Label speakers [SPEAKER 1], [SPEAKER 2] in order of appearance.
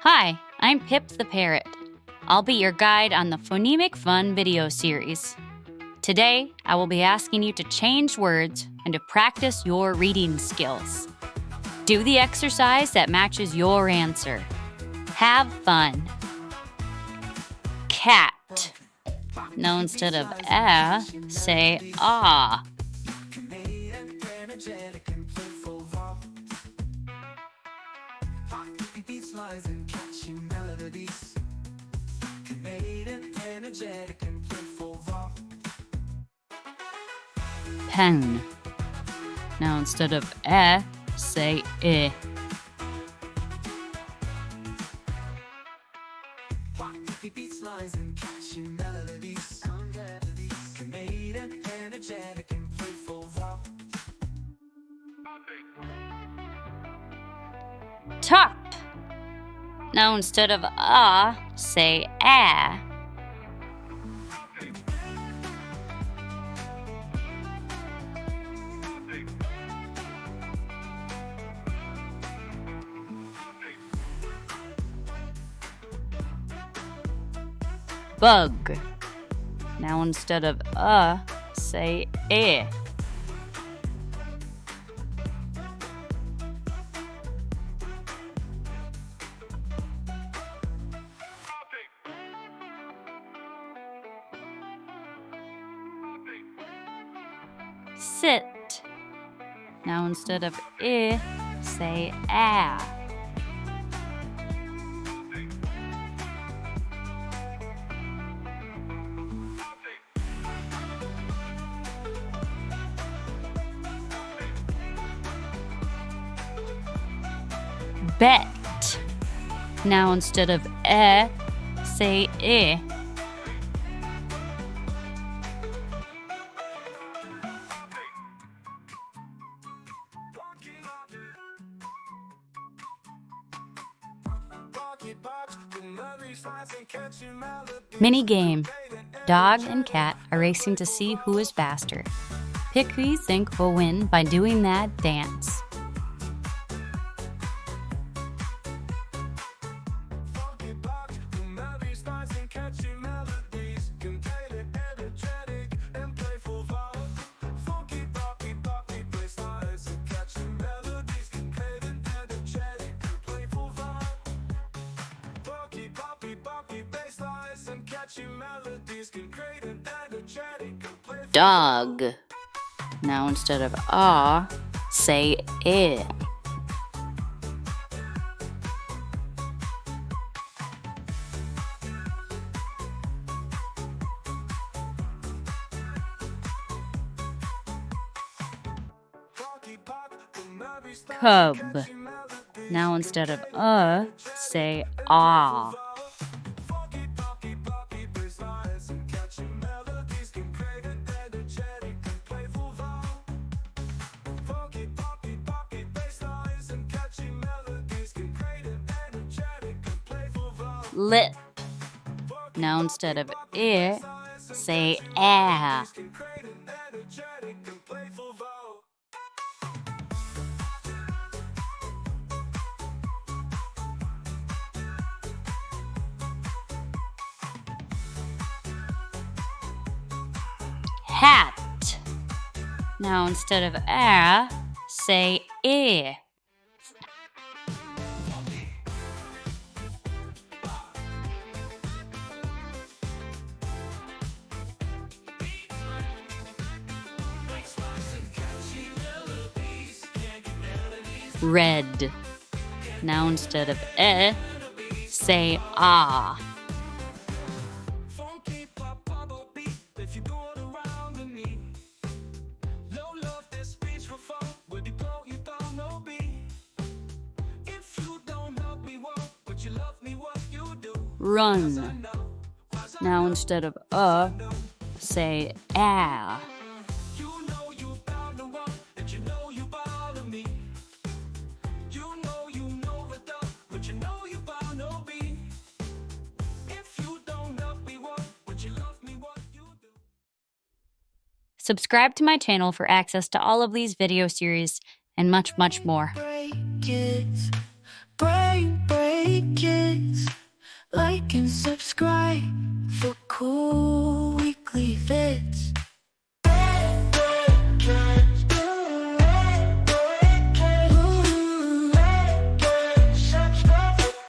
[SPEAKER 1] Hi, I'm Pip the Parrot. I'll be your guide on the Phonemic Fun video series. Today, I will be asking you to change words and to practice your reading skills. Do the exercise that matches your answer. Have fun. Cat. Now instead of say ah. Pen. Now instead of say I. Top. Now instead of say a. Bug. Now instead of say I. Sit. Now instead of I, say a. Bet. Now instead of say I. Mini game. Dog and cat are racing to see who is faster. Pick who you think will win by doing that dance. Dog. Now instead of say I. Cub. Now instead of say ah. Lip. Now instead of I, say ah. Hat. Now instead of say I. Red. Now instead of say ah. Run. Now instead of say ah. Subscribe to my channel for access to all of these video series and much, much more.
[SPEAKER 2] Break it. can search